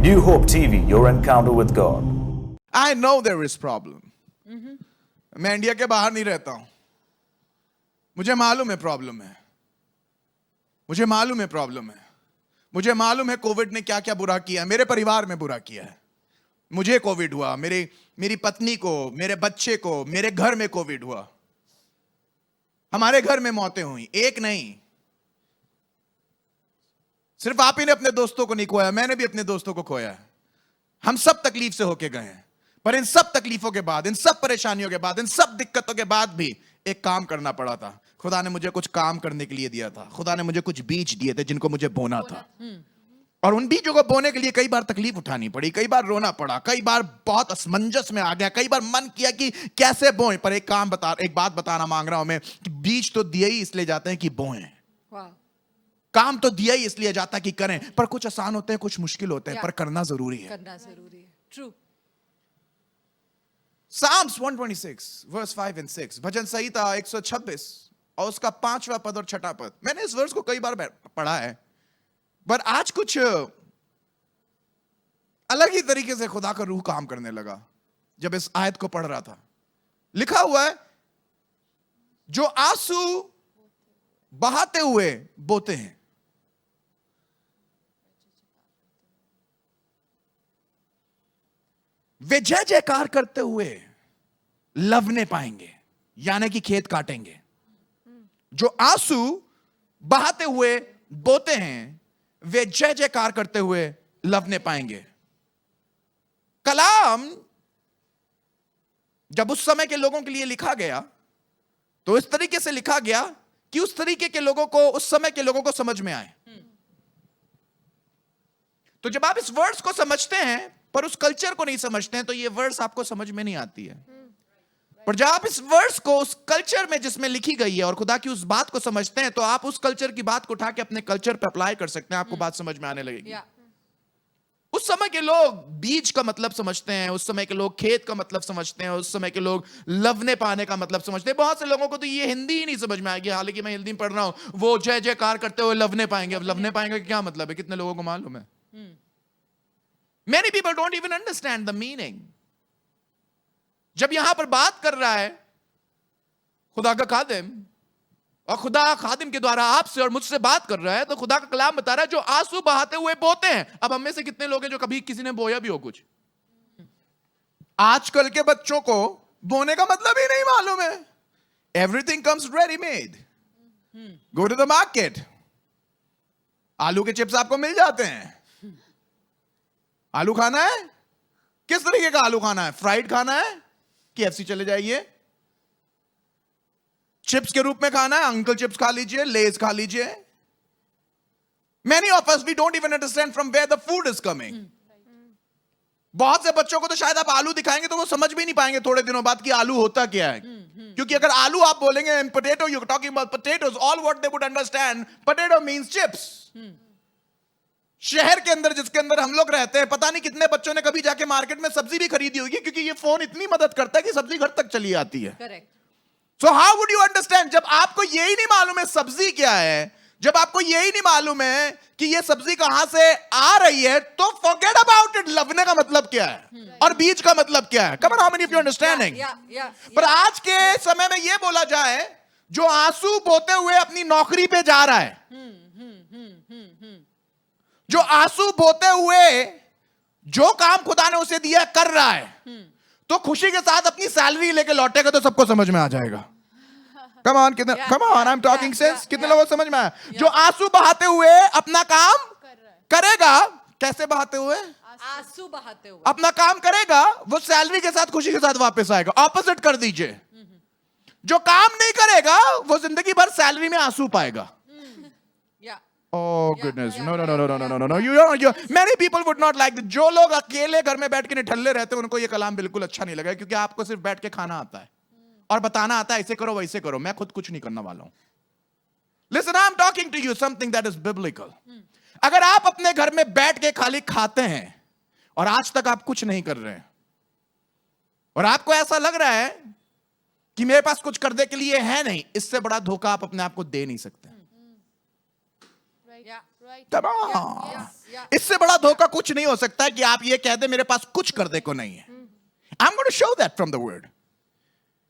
New Hope TV, your encounter with God. I know there is problem. मैं India के बाहर नहीं रहता हूं, मुझे मालूम है प्रॉब्लम है, मुझे मालूम है प्रॉब्लम है, मुझे मालूम है कोविड ने क्या क्या बुरा किया है, मेरे परिवार में बुरा किया है। मुझे कोविड हुआ, मेरी पत्नी को, मेरे बच्चे को, मेरे घर में कोविड हुआ, हमारे घर में मौतें हुई, एक नहीं। सिर्फ आप ही ने अपने दोस्तों को नहीं खोया, मैंने भी अपने दोस्तों को खोया है। हम सब तकलीफ से होके गए हैं, पर इन सब तकलीफों के बाद, इन सब परेशानियों के बाद, इन सब दिक्कतों के बाद भी एक काम करना पड़ा था। खुदा ने मुझे कुछ काम करने के लिए दिया था, खुदा ने मुझे कुछ बीज दिए थे जिनको मुझे बोना था। और उन बीजों को बोने के लिए कई बार तकलीफ उठानी पड़ी, कई बार रोना पड़ा, कई बार बहुत असमंजस में आ गया, कई बार मन किया कि कैसे बोएं। पर एक बात बताना मांग रहा हूं मैं कि बीज तो दिए ही इसलिए जाते हैं कि बोएं, काम तो दिया ही इसलिए जाता कि करें। पर कुछ आसान होते हैं, कुछ मुश्किल होते हैं, पर करना जरूरी है। ट्रू। Psalms 126 verse 5 and 6, भजन संहिता 126 और उसका 5वां पद और 6वां पद। मैंने इस वर्स को कई बार पढ़ा है, पर आज कुछ अलग ही तरीके से खुदा का रूह काम करने लगा जब इस आयत को पढ़ रहा था। लिखा हुआ है, जो आंसू बहाते हुए बोते हैं, वे जय जयकार करते हुए लवने पाएंगे, यानी कि खेत काटेंगे। जो आंसू बहाते हुए बोते हैं, वे जय जयकार करते हुए लवने पाएंगे। कलाम जब उस समय के लोगों के लिए लिखा गया तो इस तरीके से लिखा गया कि उस तरीके के लोगों को, उस समय के लोगों को समझ में आए। तो जब आप इस वर्ड्स को समझते हैं पर उस कल्चर को नहीं समझते हैं, तो ये वर्ड्स आपको समझ में नहीं आती है। पर जब आप इस वर्ड्स को उस कल्चर में जिसमें लिखी गई है और खुदा की उस बात को समझते हैं, तो आप उस कल्चर की बात को उठा के अपने कल्चर पे अप्लाई कर सकते हैं, आपको बात समझ में आने लगेगी। उस समय के लोग बीज का मतलब समझते हैं, उस समय के लोग खेत का मतलब समझते हैं, उस समय के लोग लवने पाने का मतलब समझते हैं। बहुत से लोगों को तो ये हिंदी ही नहीं समझ में आएगी, हालांकि मैं हिंदी में पढ़ रहा हूं। वो जय जयकार करते हुए लवने पाएंगे। अब लवने पाएंगे क्या मतलब है, कितने लोगों को मालूम है? Many people don't even understand the meaning. जब यहां पर बात कर रहा है खुदा का खादिम, और खुदा खादिम के द्वारा आपसे और मुझसे बात कर रहा है, तो खुदा का कलाम बता रहा है जो आंसू बहाते हुए बोते हैं। अब हम में से कितने लोग हैं जो कभी किसी ने बोया भी हो कुछ? आजकल के बच्चों को बोने का मतलब ही नहीं मालूम है। Everything comes ready made. Go to the market. आलू के चिप्स आपको मिल जाते हैं। आलू खाना है, किस तरीके का आलू खाना है? फ्राइड खाना है, KFC चले जाइए। चिप्स के रूप में खाना है, अंकल चिप्स खा लीजिए, लेज खा लीजिए। Many of us, we don't even understand from where the food is coming. बहुत से बच्चों को तो शायद आप आलू दिखाएंगे तो वो समझ भी नहीं पाएंगे थोड़े दिनों बाद कि आलू होता क्या है। क्योंकि अगर आलू आप बोलेंगे and potato, you're talking about potatoes, all what they would understand, potato means chips. शहर के अंदर, जिसके अंदर हम लोग रहते हैं, पता नहीं कितने बच्चों ने कभी जाके मार्केट में सब्जी भी खरीदी होगी, क्योंकि ये फोन इतनी मदद करता है कि सब्जी घर तक चली आती है। Correct. So how would you understand जब आपको यही नहीं मालूम है सब्जी क्या है, जब आपको यही नहीं मालूम है कि ये सब्जी कहां से आ रही है, तो फॉरगेट अबाउट इट। लवने का मतलब क्या है और बीज का मतलब क्या है? Come on, how many of you understanding? पर आज के समय में यह बोला जाए, जो आंसू बोते हुए अपनी नौकरी पे जा रहा है, जो आंसू बोते हुए जो काम खुदा ने उसे दिया कर रहा है, तो खुशी के साथ अपनी सैलरी लेके लौटेगा तो सबको समझ में आ जाएगा। कम ऑन, कितने, कम on, I am talking sense. कितने लोगों को समझ में आया? जो आंसू बहाते हुए अपना काम करेगा, कैसे बहाते हुए? आंसू बहाते हुए अपना काम करेगा, वो सैलरी के साथ खुशी के साथ वापस आएगा। ऑपोजिट कर दीजिए, जो काम नहीं करेगा वो जिंदगी भर सैलरी में आंसू पाएगा। Oh goodness, no. Many people would not like that. जो लोग अकेले घर में बैठ के निठल्ले रहते हैं, उनको ये कलाम बिल्कुल अच्छा नहीं लगा, क्योंकि आपको सिर्फ बैठ के खाना आता है और बताना आता है, ऐसे करो वैसे करो। मैं खुद कुछ नहीं करना वाला हूं। Listen, I'm talking to you something that is biblical. अगर आप अपने घर में बैठ के खाली खाते हैं और आज तक आप कुछ नहीं कर रहे हैं, और आपको ऐसा लग रहा है कि मेरे पास कुछ करने के लिए है नहीं, इससे बड़ा धोखा आप अपने आप को दे नहीं सकते। Yeah. Come on. Yeah. Yeah. इससे बड़ा धोखा कुछ नहीं हो सकता कि आप ये कह दे मेरे पास कुछ करने को नहीं है. I'm going to show that from the word.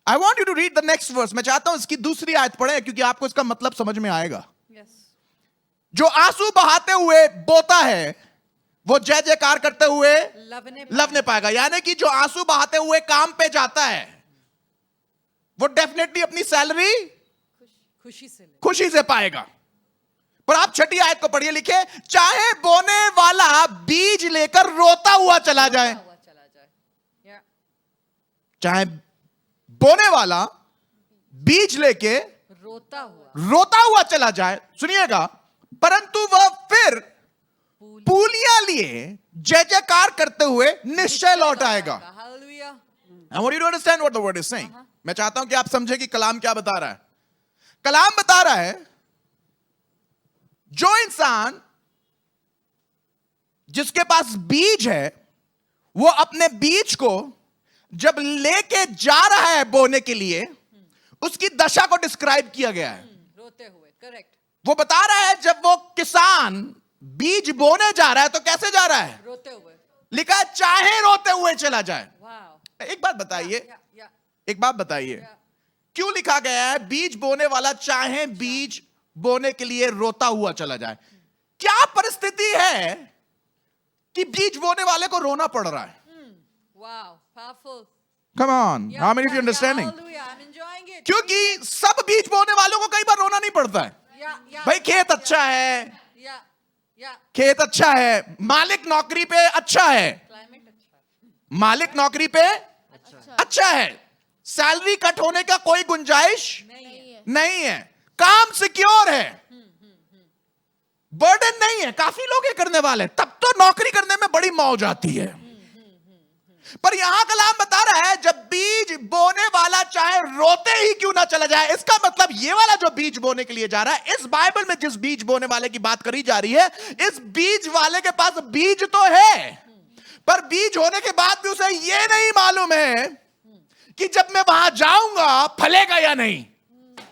I want you to read the next verse. मैं चाहता हूं इसकी दूसरी आयत पढ़े क्योंकि आपको इसका मतलब समझ में आएगा. Yes. जो आंसू बहाते हुए बोता है वो जय जयकार करते हुए लवने पाएगा. यानी कि जो आंसू बहाते हुए काम पे जाता है वो डेफिनेटली अपनी सैलरी खुशी से पाएगा. पर आप छठी आयत को पढ़िए, लिखे चाहे बोने वाला बीज लेकर रोता हुआ चला जाए. Yeah. चाहे बोने वाला बीज लेके रोता हुआ चला जाए, सुनिएगा, परंतु वह फिर पूलियां लिए जय जयकार करते हुए निश्चय लौट आएगा. Hallelujah. I want you to understand what the word is saying. मैं चाहता हूं कि आप समझे कि कलाम क्या बता रहा है. कलाम बता रहा है जो इंसान जिसके पास बीज है वो अपने बीज को जब लेके जा रहा है बोने के लिए उसकी दशा को डिस्क्राइब किया गया है. रोते हुए. Correct. वो बता रहा है जब वो किसान बीज बोने जा रहा है तो कैसे जा रहा है. रोते हुए. लिखा है चाहे रोते हुए चला जाए. Wow. एक बात बताइए, Yeah. एक बात बताइए, क्यों लिखा गया है बीज बोने वाला चाहे बीज बोने के लिए रोता हुआ चला जाए. क्या परिस्थिति है कि बीज बोने वाले को रोना पड़ रहा है. Wow. Powerful. Come on, how many of you understanding? Hallelujah. I'm enjoying it. क्योंकि सब बीज बोने वालों को कई बार रोना नहीं पड़ता है. Yeah. भाई खेत अच्छा है, Yeah. खेत अच्छा है, मालिक नौकरी पे अच्छा है, Climate अच्छा है. मालिक नौकरी पे अच्छा है, सैलरी कट होने का कोई गुंजाइश नहीं है, काम सिक्योर है, बर्डन नहीं है. काफी लोग ये करने वाले, तब तो नौकरी करने में बड़ी मौज आती है. पर यहां कलाम बता रहा है जब बीज बोने वाला चाहे रोते ही क्यों ना चला जाए. इसका मतलब ये वाला जो बीज बोने के लिए जा रहा है, इस बाइबल में जिस बीज बोने वाले की बात करी जा रही है, इस बीज वाले के पास बीज तो है, पर बीज होने के बाद भी उसे ये नहीं मालूम है कि जब मैं वहां जाऊंगा फलेगा या नहीं.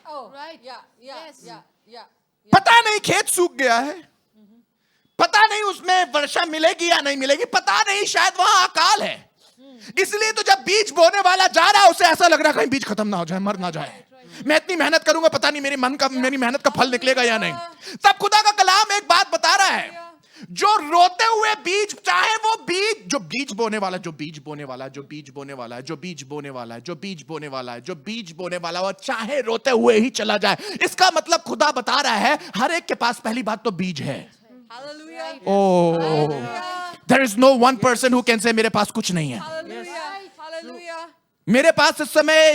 Oh. Right. Yeah. पता नहीं खेत सूख गया है, पता नहीं उसमें वर्षा मिलेगी या नहीं मिलेगी, पता नहीं शायद वहां अकाल है. इसलिए तो जब बीज बोने वाला जा रहा है उसे ऐसा लग रहा है कहीं बीज खत्म ना हो जाए, मर ना जाए. मैं इतनी मेहनत करूंगा, पता नहीं मेरी मेहनत का फल निकलेगा या नहीं. तब खुदा का कलाम एक बात बता रहा है, जो रोते हुए बीज, चाहे वो बीज जो बीज बोने वाला, जो बीज बोने वाला, जो बीज बोने वाला है, जो बीज बोने वाला है, जो बीज बोने वाला है, जो बीज बोने वाला है, चाहे रोते हुए ही चला जाए. इसका मतलब खुदा बता रहा है हर एक के पास पहली बात तो बीज है. Hallelujah. Oh, there is no one person who can say मेरे पास कुछ नहीं है. Hallelujah. मेरे पास इस समय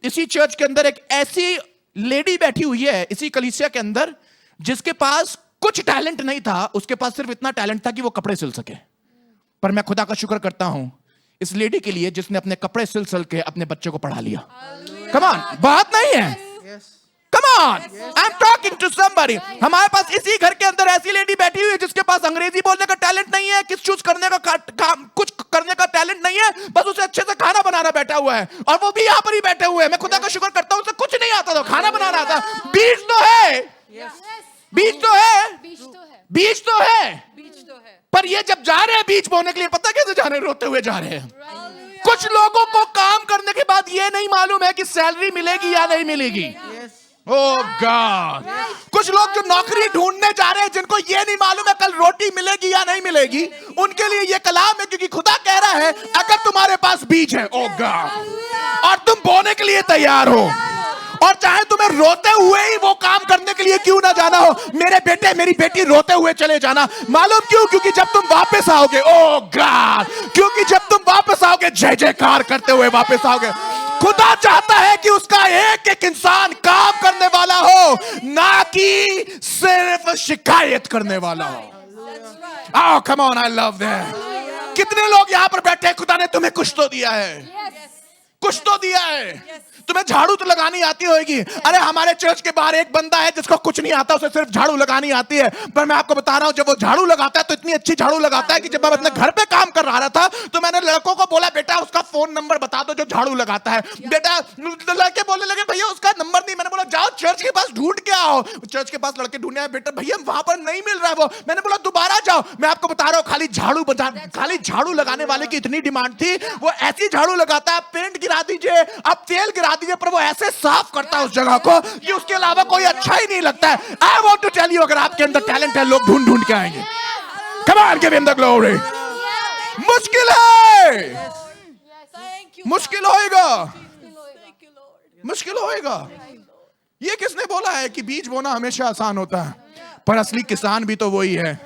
इसी चर्च के अंदर एक ऐसी लेडी बैठी हुई है, इसी कलीसिया के अंदर, जिसके पास कुछ टैलेंट नहीं था, उसके पास सिर्फ इतना टैलेंट था कि वो कपड़े सिल सके. पर मैं खुदा का शुक्र करता हूं इस लेडी के लिए जिसने अपने कपड़े सिल के अपने बच्चे को पढ़ा लिया. कम ऑन, बात नहीं है. Come on, I am talking to somebody. हमारे पास इसी घर के अंदर ऐसी लेडी बैठी हुई है जिसके पास अंग्रेजी बोलने का टैलेंट नहीं है, किस चूज करने का कुछ करने का टैलेंट नहीं है, बस उसे अच्छे से खाना बनाना बैठा हुआ है, और वो भी यहां पर ही बैठे हुए हैं. मैं खुदा का शुक्र करता हूं उसे कुछ नहीं आता था, खाना बनाना आता. बीज तो है, बीज तो है, पर ये जब जा रहे हैं बीज बोने के लिए, पता कैसे जा रहे हैं, रोते हुए जा रहे हैं. कुछ लोगों को काम करने के बाद ये नहीं मालूम है कि सैलरी मिलेगी या नहीं मिलेगी. ओह गॉड. कुछ लोग जो नौकरी ढूंढने जा रहे हैं, जिनको ये नहीं मालूम है कल रोटी मिलेगी या नहीं मिलेगी, उनके लिए ये कलाम है, क्योंकि खुदा कह रहा है अगर तुम्हारे पास बीज है, ओह गॉड, और तुम बोने के लिए तैयार हो, और चाहे तुम्हें रोते हुए ही वो काम करने के लिए क्यों ना जाना हो, मेरे बेटे मेरी बेटी रोते हुए चले जाना. मालूम क्यों? क्योंकि जब तुम वापस आओगे, ओह गॉड, क्योंकि जब तुम वापस आओगे जय जयकार करते हुए वापस आओगे. खुदा चाहता है कि उसका एक एक इंसान काम करने वाला हो, ना कि सिर्फ शिकायत करने वाला हो. Oh, come on, I love that. कितने लोग यहां पर बैठे हैं, खुदा ने तुम्हें कुछ तो दिया है, कुछ तो दिया है। तुम्हें झाड़ू तो लगानी आती होगी। अरे हमारे चर्च के बाहर एक बंदा है जिसको कुछ नहीं आता, उसे सिर्फ झाड़ू लगानी आती है। पर मैं आपको बता रहा हूं, जब वो झाड़ू लगाता है तो इतनी अच्छी झाड़ू लगाता है कि जब मैं अपने घर पे काम कर रहा था तो मैंने लड़कों को बोला, बेटा उसका फोन नंबर बता दो जो झाड़ू लगाता है। बेटा लड़के बोलने लगे, भैया उसका नंबर नहीं। मैंने बोला जाओ चर्च के पास ढूंढ के आओ। चर्च के पास लड़के ढूंढे, बेटा भैया वहां पर नहीं मिल रहा है वो। मैंने बोला दोबारा जाओ। मैं आपको बता रहा हूं, खाली झाड़ू लगाने वाले की इतनी डिमांड थी, वो ऐसी झाड़ू लगाता है, पेंट गिरा दीजिए, आप तेल गिरा दीजिए, पर वो ऐसे साफ करता है उस जगह को कि उसके अलावा कोई अच्छा ही नहीं लगता है। I want to tell you, अगर आपके अंदर टैलेंट है, लोग ढूंढ ढूंढ के आएंगे। Come on, give him the glory. मुश्किल है, Thank you. मुश्किल होएगा, Thank you, Lord. मुश्किल होएगा। ये किसने बोला है कि बीज बोना हमेशा आसान होता है? पर असली किसान भी तो वही है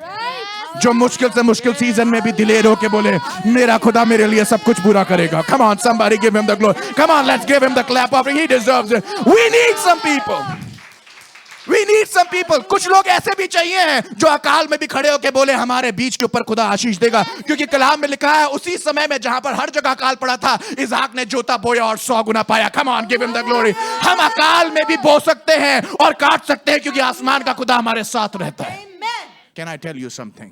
जो मुश्किल से मुश्किल सीजन में भी दिलेर होके बोले, मेरा खुदा मेरे लिए सब कुछ पूरा करेगा। Come on, somebody give him the glory. Come on, let's give him the clap offering. He deserves it. We need some people. We need some people. कुछ लोग ऐसे भी चाहिए हैं जो अकाल में भी खड़े होके बोले, हमारे बीच के ऊपर खुदा आशीष देगा। क्योंकि कलाम में लिखा है, उसी समय में जहां पर हर जगह अकाल पड़ा था, इसहाक ने जोता बोया और 100 गुना पाया। Come on, give him the glory. हम अकाल में भी बो सकते हैं और काट सकते हैं, क्योंकि आसमान का खुदा हमारे साथ रहता है। Amen. Can I tell you something?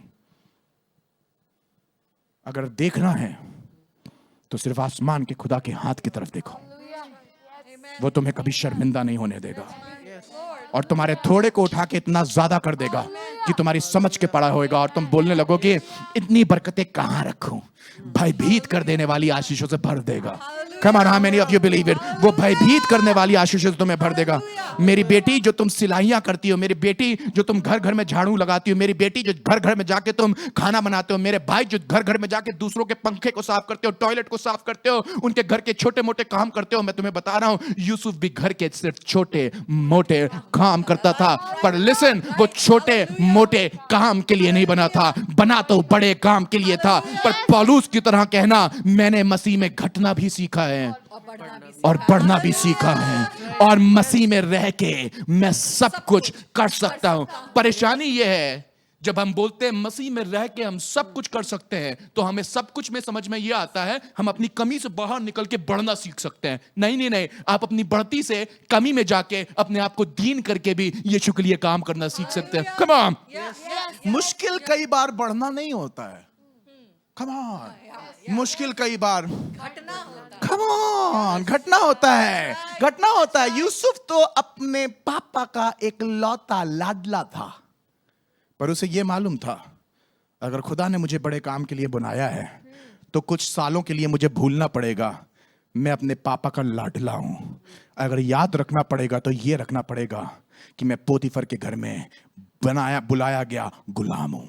अगर देखना है तो सिर्फ आसमान के खुदा के हाथ की तरफ देखो। वो तुम्हें कभी शर्मिंदा नहीं होने देगा और तुम्हारे थोड़े को उठा के इतना ज्यादा कर देगा कि तुम्हारी समझ के पड़ा होएगा और तुम बोलने लगोगे, इतनी बरकतें कहां रखूं? भयभीत कर देने वाली आशीषों से भर देगा। Come on, how many of you believe it? वो भयभीत करने वाली आशीषों से तुम्हें भर देगा। मेरी बेटी जो तुम सिलाइयां करती हो, मेरी बेटी जो तुम घर घर में झाड़ू लगाती हो, मेरी बेटी जो घर घर में जाके तुम खाना बनाते हो, मेरे भाई जो घर घर में जाके दूसरों के पंखे को साफ करते हो, टॉयलेट को साफ करते हो, उनके घर के छोटे मोटे काम करते हो। मैं तुम्हें बता रहा हूं, यूसुफ भी घर के सिर्फ छोटे मोटे काम करता था, पर लिसन, वो छोटे मोटे काम के लिए नहीं बना था, बना तो बड़े काम के लिए था। पर पौलुस की तरह कहना, मैंने मसीह में घटना भी सीखा है और बढ़ना भी सीखा है, और मसीह में रह के मैं सब कुछ कर सकता हूं। परेशानी यह है, जब हम बोलते हैं मसीह में रह के हम सब कुछ कर सकते हैं, तो हमें सब कुछ में समझ में यह आता है हम अपनी कमी से बाहर निकल के बढ़ना सीख सकते हैं। नहीं नहीं नहीं, आप अपनी बढ़ती से कमी में जाके अपने आप को दीन करके भी यीशु के लिए काम करना सीख सकते हैं। कम ऑन, मुश्किल कई बार बढ़ना नहीं होता है। कम ऑन, मुश्किल कई बार कम ऑन घटना होता है, घटना होता है। यूसुफ तो अपने पापा का एक लौता लाडला था, पर उसे यह मालूम था, अगर खुदा ने मुझे बड़े काम के लिए बुलाया है तो कुछ सालों के लिए मुझे भूलना पड़ेगा मैं अपने पापा का लाडला हूं। अगर याद रखना पड़ेगा तो यह रखना पड़ेगा कि मैं पोतीफर के घर में बुलाया गया गुलाम हूं।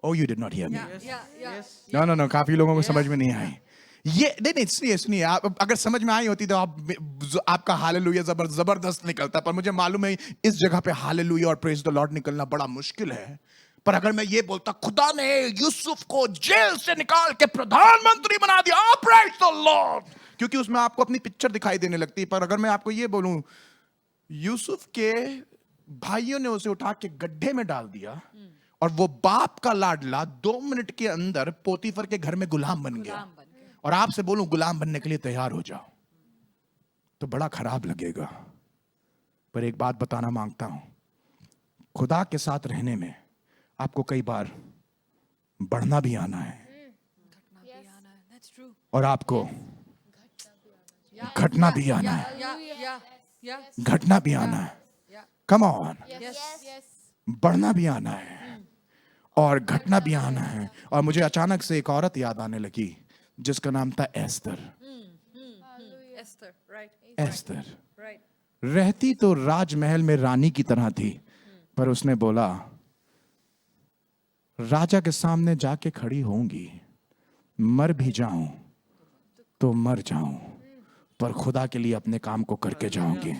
Oh, you did not hear me. No, काफी लोगों को समझ में नहीं आई ये। नहीं, सुनिए, आप अगर समझ में आई होती तो आपका हालेलुया जबरदस्त निकलता। पर मुझे मालूम है इस जगह पे हालेलुया और प्रेज द लॉर्ड निकलना बड़ा मुश्किल है। पर अगर मैं ये बोलता, खुदा ने यूसुफ को जेल से निकाल के प्रधानमंत्री बना दिया, प्रेज द लॉर्ड, क्योंकि उसमें आपको अपनी पिक्चर दिखाई देने लगती है। पर अगर मैं आपको ये बोलूं, यूसुफ के भाइयों ने उसे उठा के गड्ढे में डाल दिया और वो बाप का लाडला 2 मिनट के अंदर पोतीफर के घर में गुलाम बन गया, और आपसे बोलूं गुलाम बनने के लिए तैयार हो जाओ, तो बड़ा खराब लगेगा। पर एक बात बताना मांगता हूं, खुदा के साथ रहने में आपको कई बार बढ़ना भी आना है और आपको घटना भी आना है, घटना भी आना है। कम ऑन, बढ़ना भी आना है और घटना भी आना है। और मुझे अचानक से एक औरत याद आने लगी जिसका नाम था एस्तर। एस्तर रहती तो राजमहल में रानी की तरह थी, पर उसने बोला, राजा के सामने जाके खड़ी होंगी, मर भी जाऊं तो मर जाऊं, पर खुदा के लिए अपने काम को करके जाऊंगी।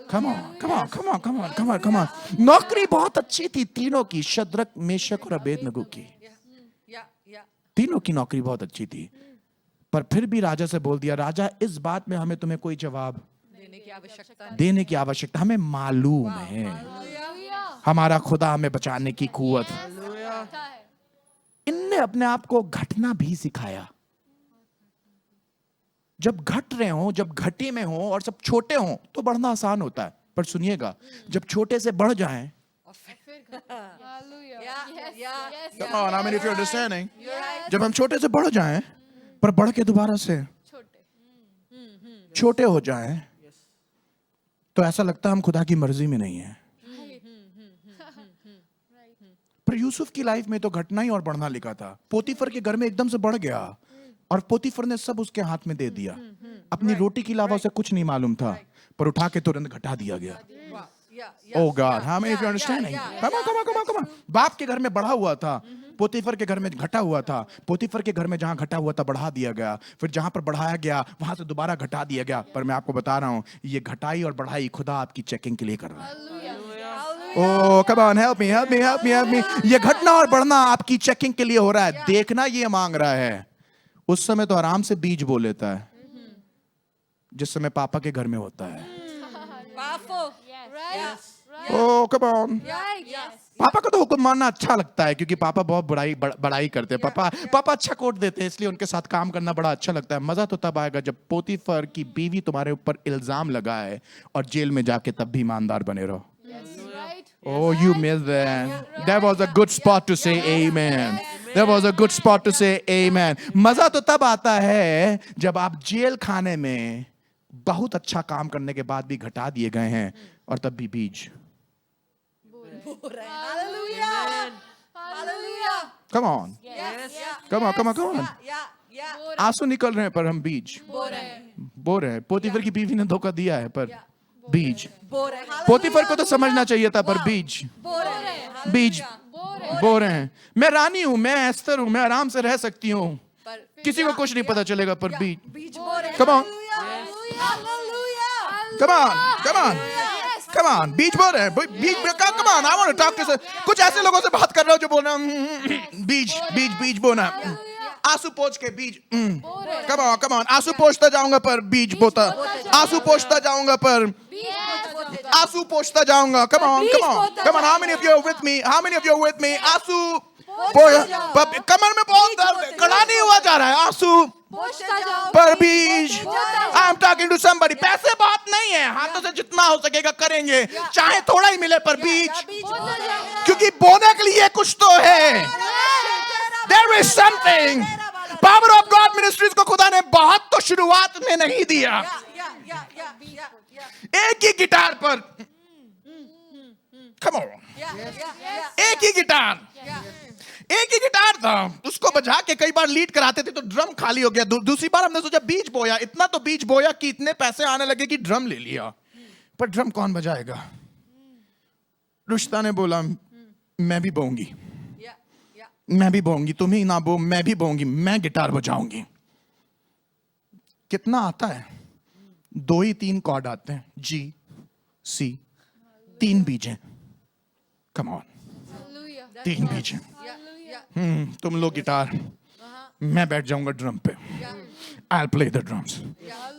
Come on. नौकरी बहुत अच्छी थी तीनों की, शद्रक, मेशक और अबेदनगो की। तीनों की नौकरी बहुत अच्छी थी, पर फिर भी राजा से बोल दिया, राजा इस बात में हमें तुम्हें कोई जवाब देने की आवश्यकता, हमें मालूम है हमारा खुदा हमें बचाने की कुव्वत। इनने अपने आप को घटना भी सिखाया। जब घट रहे हो, जब घटी में हो और सब छोटे हो तो बढ़ना आसान होता है, पर सुनिएगा जब छोटे से बढ़ जाएं, Hallelujah. Yeah, Yes, yeah, yes, come on, I mean if you're You're right. understanding, You're right. जब हम छोटे से बढ़ जाएं पर बढ़ के दोबारा से छोटे. छोटे हो जाएं तो ऐसा लगता है हम खुदा की मर्जी में नहीं है। पर यूसुफ की लाइफ में तो घटना ही और बढ़ना लिखा था। पोतीफर के घर में एकदम से बढ़ गया और पोतीफर ने सब उसके हाथ में दे दिया। अपनी रोटी के अलावा उसे कुछ नहीं मालूम था, पर उठा के तुरंत घटा दिया गया। Wow. Yeah. Oh God, how many of you understanding? Come on, come on, come on, come on. बाप के घर में बढ़ा हुआ था, पोतीफर के घर में घटा हुआ था। पोतीफर के घर में जहां घटा हुआ था बढ़ा दिया गया, फिर जहां पर बढ़ाया गया वहां से दोबारा घटा दिया गया। पर मैं आपको बता रहा हूं, ये घटाई और बढ़ाई खुदा आपकी चेकिंग के लिए कर रहा है। Oh, come on, help me, help me, help me, help me. ये घटना और बढ़ना आपकी चेकिंग के लिए हो रहा है। देखना ये मांग रहा है। उस समय तो आराम से बीज बो लेता है, जिस समय पापा के घर में होता है। Powerful. Right. Oh, come on. Right. Yes. पापा को तो हुक्म मानना अच्छा लगता है, क्योंकि पापा बहुत बड़ाई करते हैं। पापा अच्छा कोट देते हैं, इसलिए उनके साथ काम करना बड़ा अच्छा लगता है। मजा तो तब आएगा जब पोतीफर की बीवी तुम्हारे ऊपर इल्जाम लगाए और जेल में जाके तब भी ईमानदार बने रहो। Yes. Right. Oh, you missed that. That was a good spot to say amen. That was a good spot to say amen. मजा तो तब आता है जब आप जेल खाने में बहुत अच्छा काम करने के बाद भी घटा दिए गए हैं और तब भी बीज। Hallelujah. Hallelujah. Come on. Yes. Come on, come on, come on. Yeah. आंसू निकल रहे हैं पर हम बीज बो रहे हैं। पोतीफर की बीवी ने धोखा दिया है पर बीज। पोतीफर को तो समझना चाहिए था, पर बीज बीज बो रहे हैं। मैं रानी हूं, मैं एस्तर हूं, मैं आराम से रह सकती हूँ, किसी को कुछ नहीं पता चलेगा, पर बीज। Come on. Come on, come on, come on. बीज बो रहे हैं, बीज। Come on, I want to talk to कुछ ऐसे लोगों से बात कर रहा हूँ जो बोल रहे हैं बीज बोना। आंसू पोंछ के बीज। Come on, come on. आंसू पोंछता जाऊंगा पर बीज बोता। आंसू पोंछता जाऊंगा पर आंसू पोंछता जाऊंगा। Come on, come on, come on. How many of you are with me? How many of you are with me? आंसू कमर में बहुत दर्द, खड़ा नहीं हुआ जा रहा है। आंसू पर बीज। I am talking to somebody. पैसे बात नहीं है, हाथों से जितना हो सकेगा करेंगे, चाहे थोड़ा ही मिले पर बीज, क्योंकि बोने के लिए कुछ तो है। There is something. Power of God Ministries को खुदा ने बहुत तो शुरुआत में नहीं दिया। एक ही गिटार पर, come on, एक ही गिटार था, उसको बजा के कई बार लीड कराते थे तो ड्रम खाली हो गया। दूसरी बार हमने सोचा बीज बोया, इतना तो बीज बोया कि इतने पैसे आने लगे कि ड्रम ले लिया, पर ड्रम कौन बजाएगा? रुश्ता ने बोला मैं भी बोऊंगी, मैं भी बोऊंगी, तुम ही ना बो, मैं भी बोऊंगी, मैं गिटार बजाऊंगी। कितना आता है? 2 ही 3 कॉर्ड आते हैं, जी सी, 3 बीज हैं। कम ऑन, 3 बीज हैं। तुम लोग गिटार, मैं बैठ जाऊंगा ड्रम पे। I'll play the drums.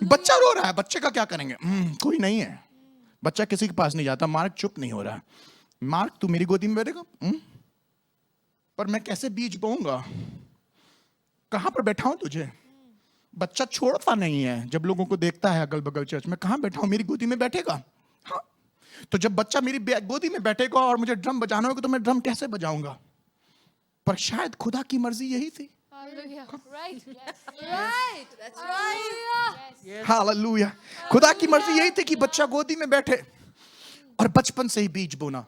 बच्चा रो रहा है, बच्चे का क्या करेंगे? कोई नहीं है, बच्चा किसी के पास नहीं जाता। मार्क चुप नहीं हो रहा। मार्क तू मेरी गोदी में बैठेगा? पर मैं कैसे बीज बोऊंगा? कहां पर बैठाऊं तुझे? बच्चा छोड़ता नहीं है। जब लोगों को देखता है अगल बगल चर्च में, कहां बैठाऊं? मेरी गोदी में बैठेगा? हाँ। तो जब बच्चा मेरी गोदी में बैठेगा और मुझे ड्रम बजाना होगा तो मैं ड्रम कैसे बजाऊंगा? पर शायद खुदा की मर्जी यही थी। हालेलुया। खुदा की मर्जी यही थी कि बच्चा गोदी में बैठे और बचपन से ही बीज बोना।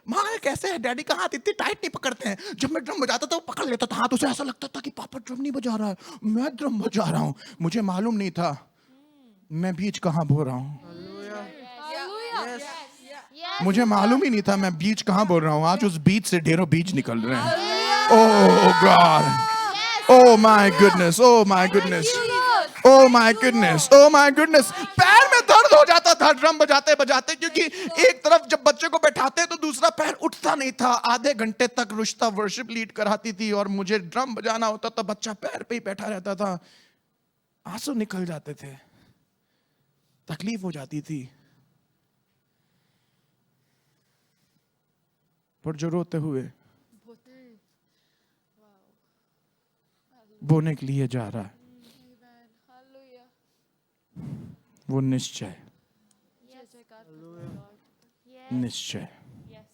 माँ कैसे है? डैडी का हाथ इतनी टाइट नहीं पकड़ते हैं। जब मैं ड्रम बजाता था वो पकड़ लेता था हाथ, उसे ऐसा लगता था कि पापा ड्रम नहीं बजा रहा है, मैं ड्रम बजा रहा हूँ। मुझे मालूम नहीं था मैं बीज कहाँ बो रहा हूँ। मुझे मालूम ही नहीं था मैं बीज कहाँ बोल रहा हूँ। आज उस बीज से ढेरों बीज निकल रहे हैं। Oh God, oh my goodness, oh my goodness, oh my goodness, oh my goodness. पैर में दर्द हो जाता था ड्रम बजाते बजाते, क्योंकि एक तरफ जब बच्चे को बैठाते तो दूसरा पैर उठता नहीं था। आधे घंटे तक रुश्ता वर्शिप लीड कराती थी और मुझे ड्रम बजाना होता तो बच्चा पैर पे ही बैठा रहता था। आंसू निकल जाते थे, तकलीफ हो जाती थी। पर जो रोते हुए बोने के लिए जा रहा है, Hallelujah. वो निश्चय, Yes, Lord. Yes. निश्चय, Yes.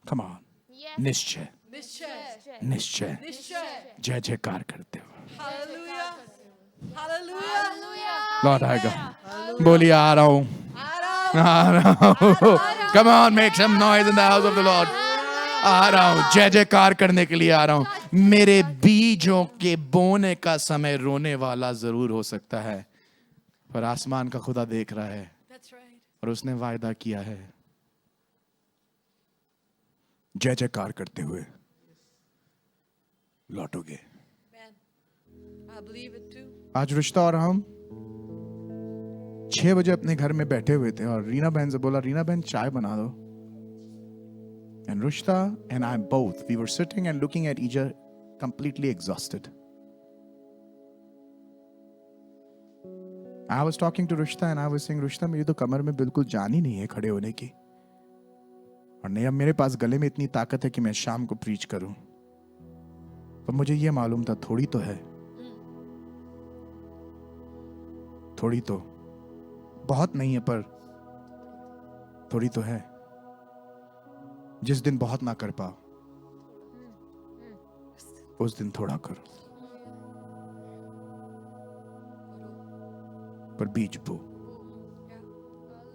Come on, Yes. निश्चय, निश्चय निश्चय, निश्चय जय जयकार करते हो। Hallelujah hallelujah Hallelujah. लौट आएगा, बोलिए आ रहा हूं, आ रहा हूं come on, make some noise in the house of the Lord. आ रहा हूं, जय जयकार करने के लिए आ रहा हूं। मेरे बीजों के बोने का समय रोने वाला जरूर हो सकता है, पर आसमान का खुदा देख रहा है That's right. और उसने वायदा किया है, जय जयकार करते हुए लौटोगे। Man, I believe it too. आज रिश्ता और हम 6 बजे अपने घर में बैठे हुए थे और रीना बहन से बोला, रीना बहन चाय बना दो। And Rushta and I both, we were sitting and looking at each other, completely exhausted. I was talking to Rushta and I was saying, Rushta, मेरी तो कमर में बिल्कुल जान ही नहीं है खड़े होने की, और नहीं अब मेरे पास गले में इतनी ताकत है कि मैं शाम को प्रीच करूं, पर मुझे ये मालूम था थोड़ी तो है, थोड़ी तो, बहुत नहीं है पर थोड़ी तो है। जिस दिन बहुत ना कर पाओ उस दिन थोड़ा करो, पर बीज बो।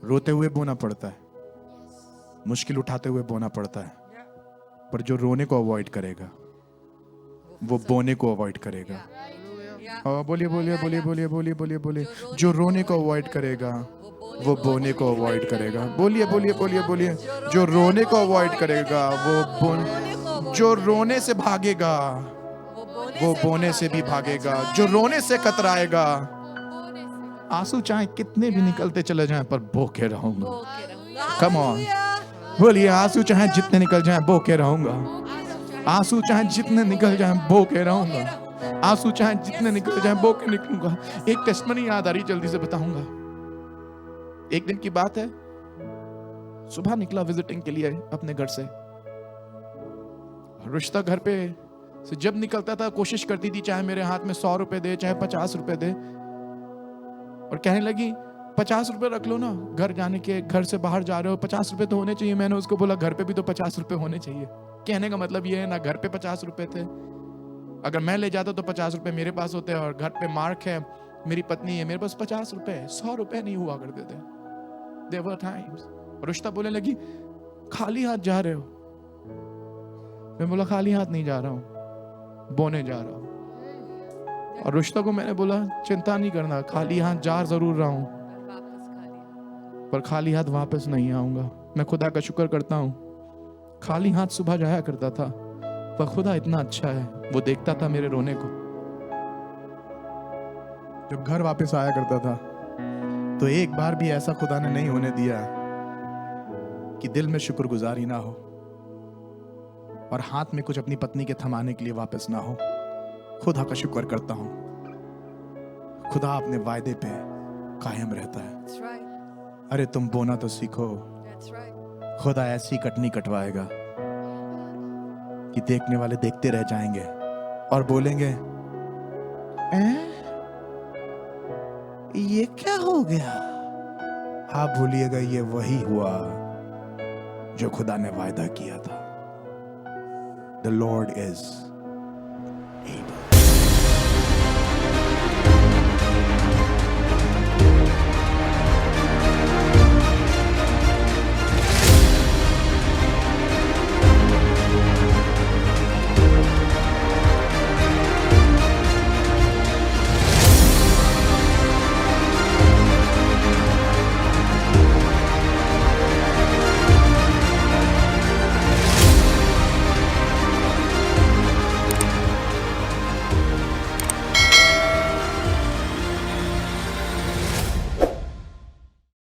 रोते हुए बोना पड़ता है, मुश्किल उठाते हुए बोना पड़ता है, पर जो रोने को अवॉइड करेगा वो बोने को अवॉइड करेगा। और बोलिए बोलिए बोलिए बोलिए बोलिए बोलिए बोलिए, जो रोने को अवॉइड करेगा वो बोने को अवॉइड करेगा। बोलिए बोलिए बोलिए बोलिए, जो रोने को अवॉइड करेगा वो जो रोने से भागेगा वो बोने से भी भागेगा। जो रोने से कतराएगा, आंसू चाहे कितने भी निकलते चले जाएं पर बो के रहूंगा। कम ऑन, बोलिए, आंसू चाहे जितने निकल जाएं बो के रहूंगा। आंसू चाहे जितने निकल जाएं बो के रहूंगा। आंसू चाहे जितने निकल जाएं बो के निकलूंगा। एक टेस्टमनी याद आ रही, जल्दी से बताऊंगा। एक दिन की बात है, सुबह निकला विजिटिंग के लिए अपने घर से। रिश्ता घर पे से जब निकलता था कोशिश करती थी चाहे मेरे हाथ में 100 रुपए दे चाहे 50 रुपए दे, और कहने लगी 50 रुपए रख लो ना, घर जाने के, घर से बाहर जा रहे हो 50 रुपए तो होने चाहिए। मैंने उसको बोला घर पे भी तो 50 रुपए होने चाहिए। कहने का मतलब ये है ना, घर पे 50 रुपए थे, अगर मैं ले जाता तो 50 रुपए मेरे पास होते, और घर पे मार्क है, मेरी पत्नी है, मेरे पास 50 रुपए है, 100 रुपए नहीं हुआ करते थे। There were times। रुश्ता बोलने लगी खाली हाथ जा रहे हो? मैं बोला खाली हाथ नहीं जा रहा हूं, बोने जा रहा हूं। और रुश्ता को मैंने बोला चिंता नहीं करना, खाली हाथ जा जरूर रहा हूं, पर खाली हाथ वापस नहीं आऊंगा। मैं खुदा का शुक्र करता हूं, खाली हाथ सुबह जाया करता था, पर खुदा इतना अच्छा है, वो देखता था मेरे रोने को। जब घर वापस आया करता था तो एक बार भी ऐसा खुदा ने नहीं होने दिया कि दिल में शुक्रगुजारी ना हो और हाथ में कुछ अपनी पत्नी के थमाने के लिए वापस ना हो। खुदा का शुक्र करता हूं, खुदा अपने वायदे पे कायम रहता है। That's right. अरे तुम बोना तो सीखो, That's right. खुदा ऐसी कटनी कटवाएगा कि देखने वाले देखते रह जाएंगे और बोलेंगे ये क्या हो गया। आप भूलिएगा ये वही हुआ जो खुदा ने वायदा किया था। The Lord is able।